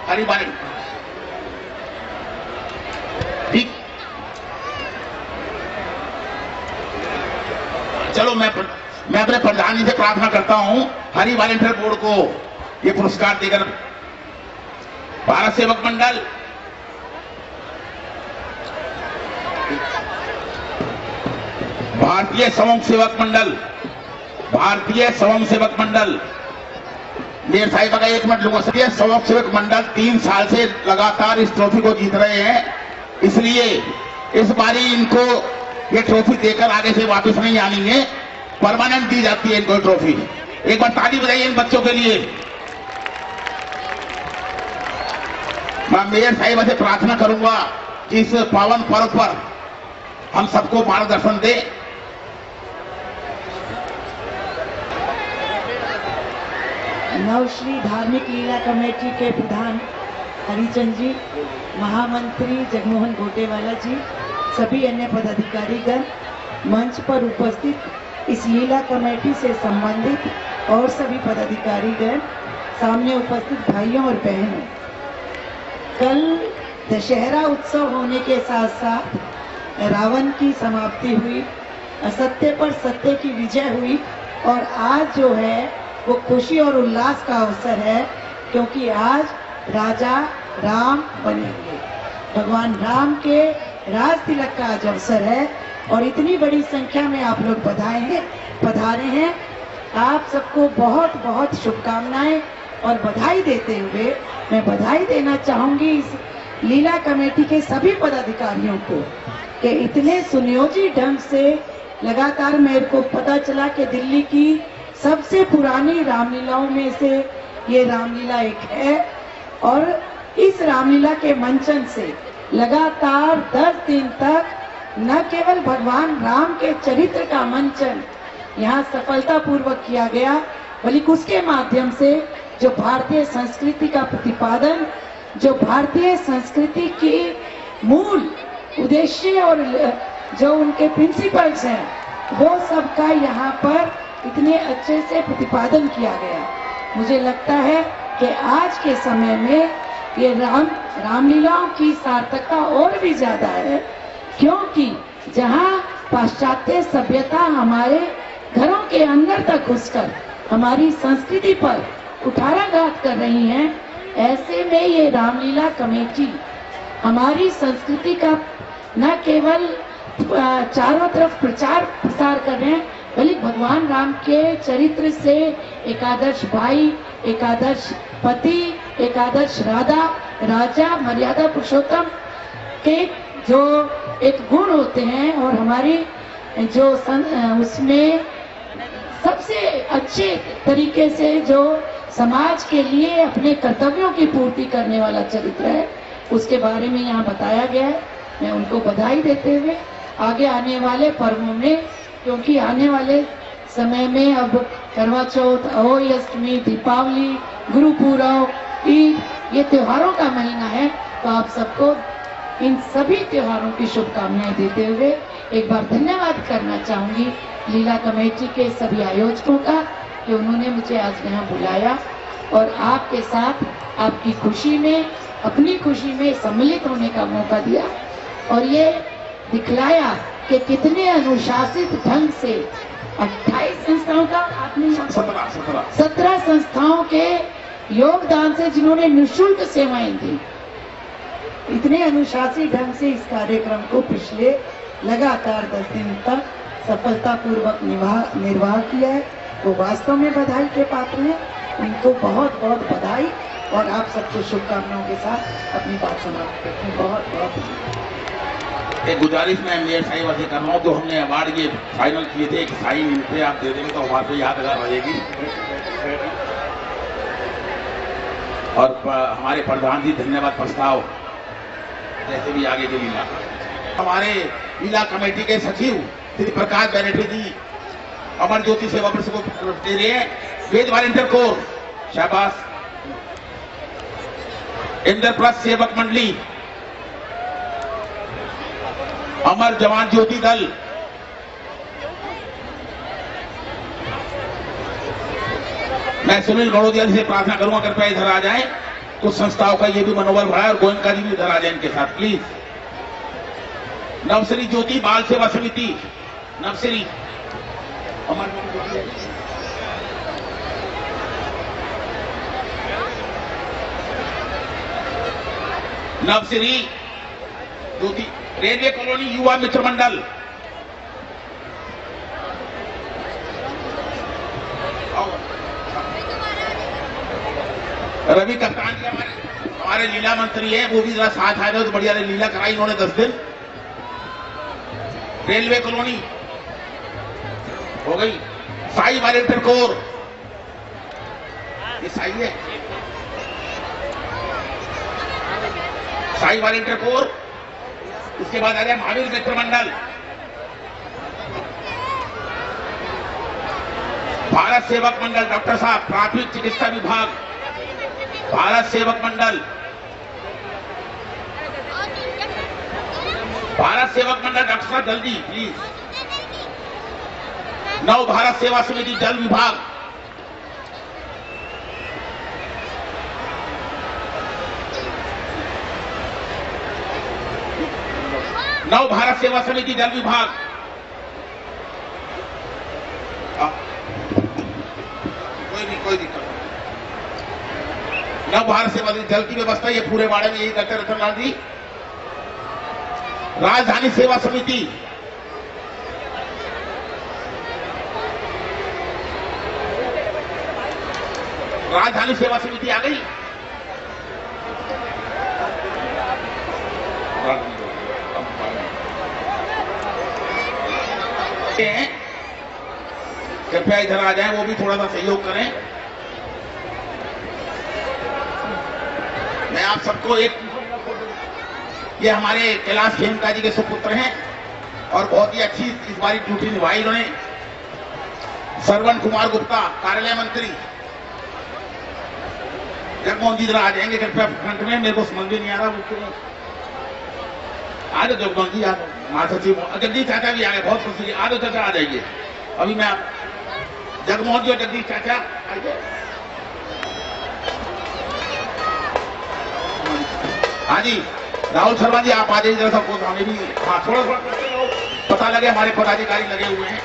हरी बारी ठीक। चलो मैं अपने प्रधान जी से प्रार्थना करता हूं हरी वॉलंटियर बोर्ड को ये पुरस्कार देकर। भारत सेवक मंडल, भारतीय स्वयं सेवक मंडल, भारतीय स्वयं सेवक मंडल, मेयर साहिबा का एक मिनट लूंगा। सर, स्वयं सेवक मंडल 3 साल से लगातार इस ट्रॉफी को जीत रहे हैं, इसलिए इस बारी इनको ये ट्रॉफी देकर आगे से वापस नहीं आनी है, परमानेंट दी जाती है इनको ट्रॉफी। एक बार ताली बजाइए इन बच्चों के लिए। मैं मेयर साहिबा से प्रार्थना करूंगा कि इस पावन पर्व पर हम सबको मार्गदर्शन दे। नवश्री धार्मिक लीला कमेटी के प्रधान हरिचंद जी, महामंत्री जगमोहन गोटेवाला जी, सभी अन्य पदाधिकारीगण, मंच पर उपस्थित इस लीला कमेटी से संबंधित और सभी पदाधिकारीगण, सामने उपस्थित भाइयों और बहनों, कल दशहरा उत्सव होने के साथ साथ रावण की समाप्ति हुई, असत्य पर सत्य की विजय हुई और आज जो है वो खुशी और उल्लास का अवसर है, क्योंकि आज राजा राम बनेंगे। भगवान राम के राज तिलक का आज अवसर है और इतनी बड़ी संख्या में आप लोग पधारे हैं। आप सबको बहुत बहुत शुभकामनाएं और बधाई देते हुए मैं बधाई देना चाहूंगी इस लीला कमेटी के सभी पदाधिकारियों को कि इतने सुनियोजित ढंग से लगातार मेरे को पता चला कि दिल्ली की सबसे पुरानी रामलीलाओं में से ये रामलीला एक है और इस रामलीला के मंचन से लगातार 10 दिन तक न केवल भगवान राम के चरित्र का मंचन यहाँ सफलतापूर्वक किया गया, बल्कि उसके माध्यम से जो भारतीय संस्कृति का प्रतिपादन, जो भारतीय संस्कृति की मूल उद्देश्य और जो उनके प्रिंसिपल्स हैं, वो सबका यहाँ पर इतने अच्छे से प्रतिपादन किया गया। मुझे लगता है कि आज के समय में ये रामलीलाओं की सार्थकता और भी ज्यादा है, क्योंकि जहाँ पाश्चात्य सभ्यता हमारे घरों के अंदर तक घुसकर हमारी संस्कृति पर कुठाराघात कर रही है, ऐसे में ये रामलीला कमेटी हमारी संस्कृति का न केवल चारों तरफ प्रचार प्रसार कर रहे हैं, बल्कि भगवान राम के चरित्र से एक आदर्श भाई, एक आदर्श पति, एक आदर्श राजा, मर्यादा पुरुषोत्तम के जो एक गुण होते हैं और हमारी जो उसमें सबसे अच्छे तरीके से जो समाज के लिए अपने कर्तव्यों की पूर्ति करने वाला चरित्र है, उसके बारे में यहाँ बताया गया है। मैं उनको बधाई देते हुए आगे आने वाले पर्वों में, क्योंकि आने वाले समय में अब करवा चौथ, अहोई अष्टमी, दीपावली, गुरु पूर्व, ईद, ये त्योहारों का महीना है, तो आप सबको इन सभी त्योहारों की शुभकामनाएं देते हुए एक बार धन्यवाद करना चाहूंगी लीला कमेटी के सभी आयोजकों का कि उन्होंने मुझे आज यहाँ बुलाया और आपके साथ आपकी खुशी में, अपनी खुशी में सम्मिलित होने का मौका दिया और ये दिखलाया कि कितने अनुशासित ढंग से 28 संस्थाओं का आपने 17 संस्थाओं के योगदान से जिन्होंने निःशुल्क सेवाएं दी, इतने अनुशासित ढंग से इस कार्यक्रम को पिछले लगातार 10 दिन तक सफलतापूर्वक निर्वाह किया है, वो वास्तव में बधाई के पात्र हैं। उनको बहुत बहुत बधाई और आप सबको शुभकामनाओं के साथ अपनी बात समाप्त करते हैं। बहुत बहुत एक गुजारिश मैं मेयर साहिबा से कर रहा हूँ, तो हमने अवार्ड ये फाइनल किए थे, एक साइन इन पे आप दे देंगे तो हमारे पे यादगार रहेगी। और हमारे प्रधान जी धन्यवाद प्रस्ताव जैसे भी आगे की लीला, हमारे लीला कमेटी के सचिव श्री प्रकाश बैनर्जी जी अमर ज्योति सेवा पुरस्कार को दे रहे हैं। वेद वॉलंटियर कोर शाबाश, इंद्रप्रस्थ सेवक मंडली, अमर जवान ज्योति दल, मैं सुनील गणोदिया से प्रार्थना करूंगा कृपया इधर आ जाएं। कुछ संस्थाओं का ये भी मनोबल बढ़ा है और गोयनका जी भी इधर आ जाए इनके साथ प्लीज। नवश्री ज्योति बाल सेवा समिति, नवश्री नवश्री ज्योति, रेलवे कॉलोनी युवा मित्र मंडल, रवि कप्तान जी हमारे लीला मंत्री है, वो भी जरा साथ आए तो बढ़िया लीला कराई इन्होंने 10 दिन। रेलवे कॉलोनी हो गई। साई वॉलंटियर कोर, ये साई है, साई वॉलंटियर कोर। उसके बाद आ गया महावीर मित्र मंडल, भारत सेवक मंडल डॉक्टर साहब प्राथमिक चिकित्सा विभाग, भारत सेवक मंडल, भारत सेवक मंडल डॉक्टर साहब जल्दी प्लीज। नव भारत सेवा समिति जल विभाग, नव भारत सेवा समिति जल विभाग, कोई दिक्कत नहीं। नव भारत सेवा जल की व्यवस्था ये पूरे बाड़े में यही करते रतनलाल जी। राजधानी सेवा समिति, राजधानी सेवा समिति आ गई। कृपया इधर आ जाएं, वो भी थोड़ा सा सहयोग करें। मैं आप सबको एक, ये हमारे कैलाश खेमका जी के सुपुत्र हैं और बहुत ही अच्छी इस बारी ड्यूटी निभाई इन्होंने। श्रवण कुमार गुप्ता कार्यालय मंत्री, जगमोहन जी जरा आ जाएंगे कृपया फ्रंट में, मेरे को समझ में नहीं आ रहा। आ जाओ जगमोहन जी, आ जाओ। महासचिव जगदीश चाचा भी आ गए, बहुत खुशी। आ जाओ चाचा, आ जाइए। अभी मैं जगमोहन जी और जगदीश चाचा आइए। हाँ जी, राहुल शर्मा जी आप आ जाइए जरा, सबको हमें भी हाँ थोड़ा थोड़ा पता लगे, हमारे पदाधिकारी लगे हुए हैं।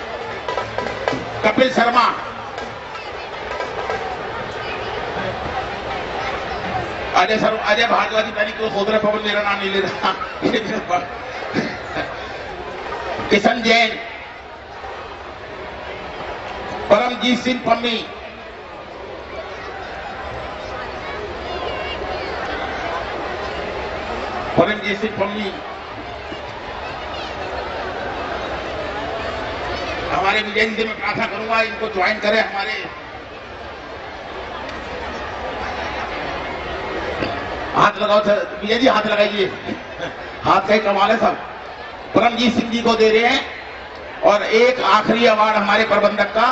कपिल शर्मा, अजय सर, अजय भारद्वाज पहले क्यों सोच रहे पवन मेरा नाम नहीं ले रहा। किशन जैन, परमजीत सिंह पम्मी, परमजीत सिंह पम्मी, हमारे विजय जी से मैं प्रार्थना करूंगा इनको ज्वाइन करें हमारे। हाथ लगाओ विजय जी, हाथ लगाइए, हाथ का ही कमाल है सब। परमजीत सिंह जी को दे रहे हैं। और एक आखिरी अवार्ड हमारे प्रबंधक का,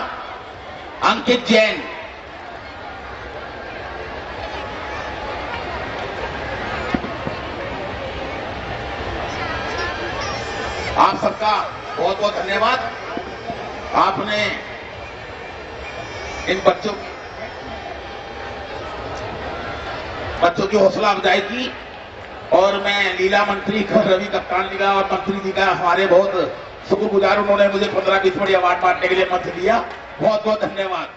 अंकित जैन। आप सबका बहुत बहुत धन्यवाद। आपने इन बच्चों की हौसला अफजाई की और मैं लीला मंत्री का, रवि कप्तान जी का और मंत्री जी का हमारे बहुत शुक्रगुजार। उन्होंने मुझे 15-20 मिनट अवार्ड बांटने के लिए मंच दिया। बहुत बहुत धन्यवाद।